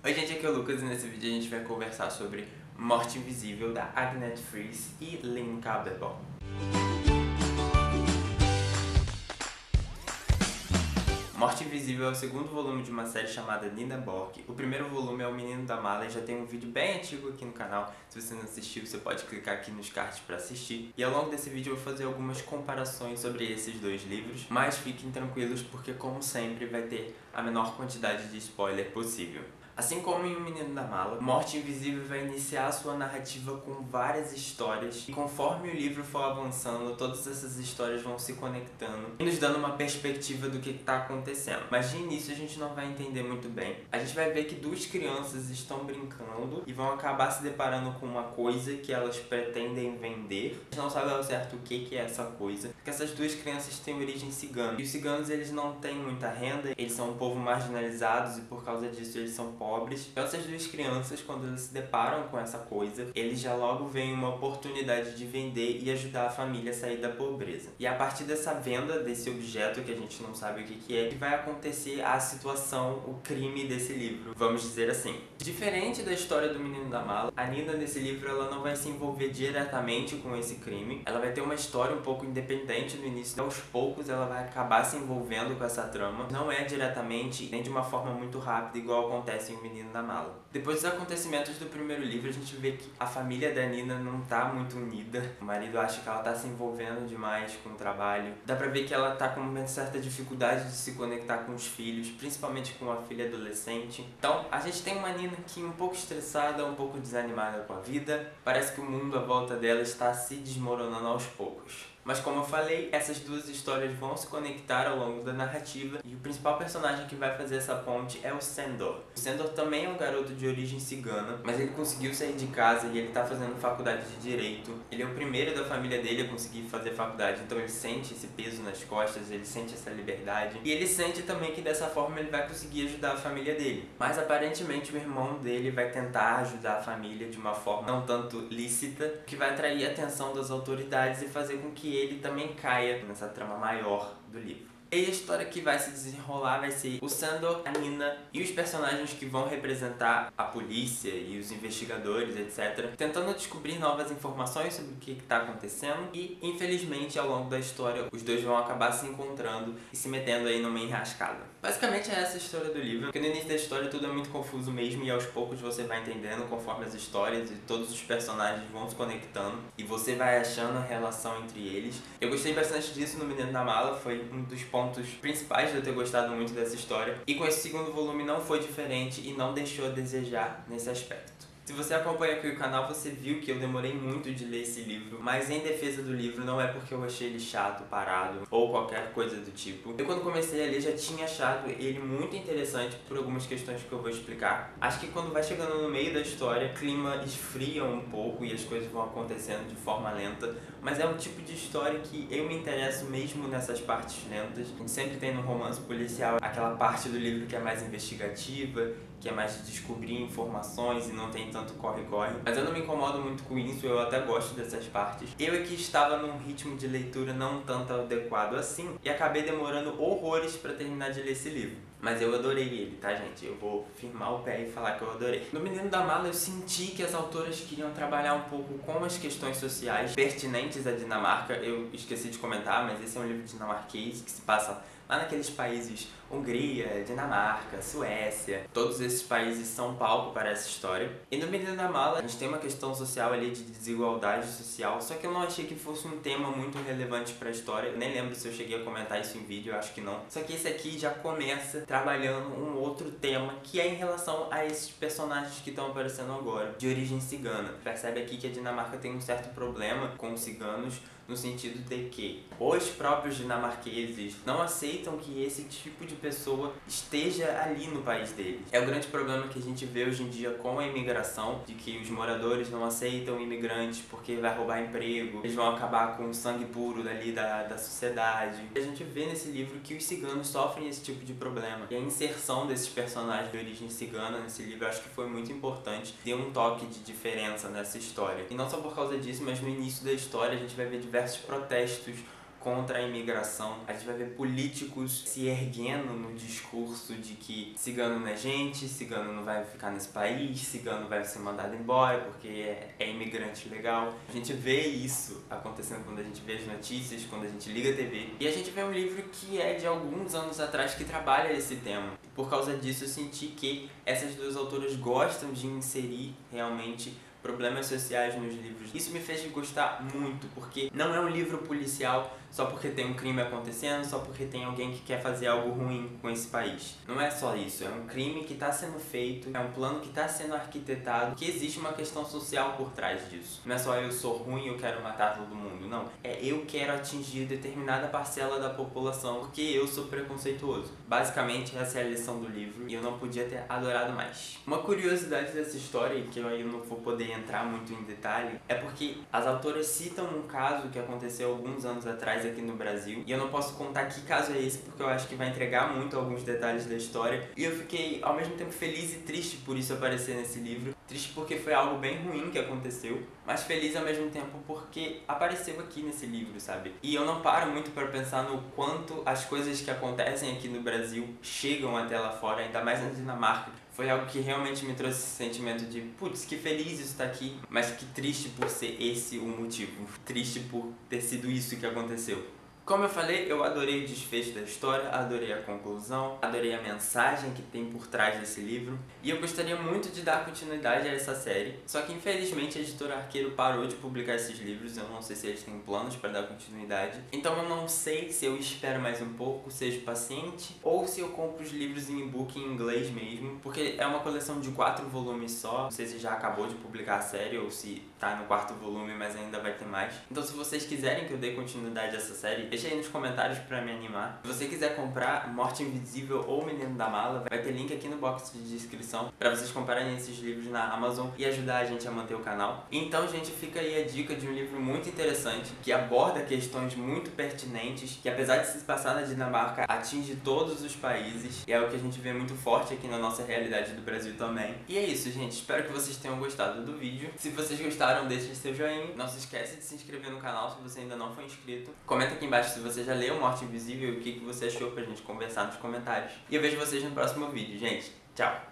Oi gente, aqui é o Lucas e nesse vídeo a gente vai conversar sobre Morte Invisível, da Agnete Fries e Lynn Cowderball. Morte Invisível é o segundo volume de uma série chamada Nina Borg. O primeiro volume é O Menino da Mala e já tem um vídeo bem antigo aqui no canal. Se você não assistiu, você pode clicar aqui nos cards para assistir. E ao longo desse vídeo eu vou fazer algumas comparações sobre esses dois livros, mas fiquem tranquilos porque, como sempre, vai ter a menor quantidade de spoiler possível. Assim como em O Menino da Mala, Morte Invisível vai iniciar a sua narrativa com várias histórias e conforme o livro for avançando, todas essas histórias vão se conectando e nos dando uma perspectiva do que está acontecendo. Mas de início a gente não vai entender muito bem. A gente vai ver que duas crianças estão brincando e vão acabar se deparando com uma coisa que elas pretendem vender. A gente não sabe ao certo o que é essa coisa, porque essas duas crianças têm origem cigana. E os ciganos, eles não têm muita renda, eles são um povo marginalizados e por causa disso eles são pobres. Então essas duas crianças, quando eles se deparam com essa coisa, eles já logo veem uma oportunidade de vender e ajudar a família a sair da pobreza. E a partir dessa venda desse objeto, que a gente não sabe o que é, que vai acontecer a situação, o crime desse livro, vamos dizer assim. Diferente da história do Menino da Mala, a Nina nesse livro ela não vai se envolver diretamente com esse crime. Ela vai ter uma história um pouco independente no início. Aos poucos ela vai acabar se envolvendo com essa trama. Não é diretamente, nem de uma forma muito rápida, igual acontece em O Menino da Mala. Depois dos acontecimentos do primeiro livro, a gente vê que a família da Nina não tá muito unida. O marido acha que ela tá se envolvendo demais com o trabalho. Dá pra ver que ela tá com uma certa dificuldade de se conectar com os filhos, principalmente com a filha adolescente. Então, a gente tem uma Nina aqui um pouco estressada, um pouco desanimada com a vida. Parece que o mundo à volta dela está se desmoronando aos poucos. Mas como eu falei, essas duas histórias vão se conectar ao longo da narrativa e o principal personagem que vai fazer essa ponte é o Sandor. O Sandor também é um garoto de origem cigana, mas ele conseguiu sair de casa e ele tá fazendo faculdade de Direito. Ele é o primeiro da família dele a conseguir fazer faculdade, então ele sente esse peso nas costas, ele sente essa liberdade. E ele sente também que dessa forma ele vai conseguir ajudar a família dele. Mas aparentemente o irmão dele vai tentar ajudar a família de uma forma não tanto lícita, que vai atrair a atenção das autoridades e fazer com que ele também caia nessa trama maior do livro. E a história que vai se desenrolar vai ser o Sandor, a Nina e os personagens que vão representar a polícia e os investigadores, etc. Tentando descobrir novas informações sobre o que está acontecendo e, infelizmente, ao longo da história, os dois vão acabar se encontrando e se metendo aí numa enrascada. Basicamente é essa a história do livro, porque no início da história tudo é muito confuso mesmo e aos poucos você vai entendendo conforme as histórias e todos os personagens vão se conectando e você vai achando a relação entre eles. Eu gostei bastante disso no Menino da Mala, foi um dos pontos principais de eu ter gostado muito dessa história. E com esse segundo volume não foi diferente e não deixou a desejar nesse aspecto. Se você acompanha aqui o canal, você viu que eu demorei muito de ler esse livro, mas em defesa do livro não é porque eu achei ele chato, parado ou qualquer coisa do tipo. Eu quando comecei a ler já tinha achado ele muito interessante por algumas questões que eu vou explicar. Acho que quando vai chegando no meio da história, o clima esfria um pouco e as coisas vão acontecendo de forma lenta, mas é um tipo de história que eu me interesso mesmo nessas partes lentas. A gente sempre tem no romance policial aquela parte do livro que é mais investigativa, que é mais de descobrir informações e não tem tanto corre-corre. Mas eu não me incomodo muito com isso, eu até gosto dessas partes. Eu aqui estava num ritmo de leitura não tanto adequado assim e acabei demorando horrores para terminar de ler esse livro. Mas eu adorei ele, tá, gente? Eu vou firmar o pé e falar que eu adorei. No Menino da Mala eu senti que as autoras queriam trabalhar um pouco com as questões sociais pertinentes à Dinamarca. Eu esqueci de comentar, mas esse é um livro dinamarquês que se passa lá naqueles países Hungria, Dinamarca, Suécia. Todos esses países são palco para essa história. E no Menino da Mala a gente tem uma questão social ali de desigualdade social, só que eu não achei que fosse um tema muito relevante para a história. Eu nem lembro se eu cheguei a comentar isso em vídeo, eu acho que não. Só que esse aqui já começa trabalhando um outro tema que é em relação a esses personagens que estão aparecendo agora, de origem cigana. Percebe aqui que a Dinamarca tem um certo problema com os ciganos, no sentido de que os próprios dinamarqueses não aceitam que esse tipo de pessoa esteja ali no país deles. É o grande problema que a gente vê hoje em dia com a imigração, de que os moradores não aceitam imigrantes porque vai roubar emprego, eles vão acabar com o sangue puro dali da sociedade. A gente vê nesse livro que os ciganos sofrem esse tipo de problema. E a inserção desses personagens de origem cigana nesse livro eu acho que foi muito importante, deu um toque de diferença nessa história. E não só por causa disso, mas no início da história a gente vai ver diversos protestos contra a imigração. A gente vai ver políticos se erguendo no discurso de que cigano não é gente, cigano não vai ficar nesse país, cigano vai ser mandado embora porque é imigrante legal. A gente vê isso acontecendo quando a gente vê as notícias, quando a gente liga a TV. E a gente vê um livro que é de alguns anos atrás que trabalha esse tema. Por causa disso eu senti que essas duas autoras gostam de inserir realmente problemas sociais nos livros. Isso me fez gostar muito, porque não é um livro policial só porque tem um crime acontecendo, só porque tem alguém que quer fazer algo ruim com esse país. Não é só isso, é um crime que está sendo feito, é um plano que está sendo arquitetado, que existe uma questão social por trás disso. Não é só eu sou ruim e eu quero matar todo mundo, não. É eu quero atingir determinada parcela da população porque eu sou preconceituoso. Basicamente essa é a lição do livro e eu não podia ter adorado mais. Uma curiosidade dessa história, que eu não vou poder entrar muito em detalhe, é porque as autoras citam um caso que aconteceu alguns anos atrás aqui no Brasil, e eu não posso contar que caso é esse porque eu acho que vai entregar muito alguns detalhes da história, e eu fiquei ao mesmo tempo feliz e triste por isso aparecer nesse livro. Triste porque foi algo bem ruim que aconteceu, mas feliz ao mesmo tempo porque apareceu aqui nesse livro, sabe? E eu não paro muito para pensar no quanto as coisas que acontecem aqui no Brasil chegam até lá fora, ainda mais na Dinamarca. Foi algo que realmente me trouxe esse sentimento de, putz, que feliz isso tá aqui, mas que triste por ser esse o motivo. Triste por ter sido isso que aconteceu. Como eu falei, eu adorei o desfecho da história, adorei a conclusão, adorei a mensagem que tem por trás desse livro, e eu gostaria muito de dar continuidade a essa série, só que infelizmente a editora Arqueiro parou de publicar esses livros, eu não sei se eles têm planos para dar continuidade, então eu não sei se eu espero mais um pouco, seja paciente, ou se eu compro os livros em e-book em inglês mesmo, porque é uma coleção de 4 volumes só, não sei se já acabou de publicar a série ou se tá no 4º volume, mas ainda vai ter mais. Então se vocês quiserem que eu dê continuidade a essa série, deixa aí nos comentários pra me animar. Se você quiser comprar Morte Invisível ou Menino da Mala, vai ter link aqui no box de descrição pra vocês comprarem esses livros na Amazon e ajudar a gente a manter o canal. Então, gente, fica aí a dica de um livro muito interessante, que aborda questões muito pertinentes, que apesar de se passar na Dinamarca, atinge todos os países, e é o que a gente vê muito forte aqui na nossa realidade do Brasil também. E é isso, gente. Espero que vocês tenham gostado do vídeo. Se vocês gostaram, deixe seu joinha. Não se esquece de se inscrever no canal se você ainda não for inscrito. Comenta aqui embaixo se você já leu Morte Invisível e o que você achou pra gente conversar nos comentários. E eu vejo vocês no próximo vídeo, gente. Tchau!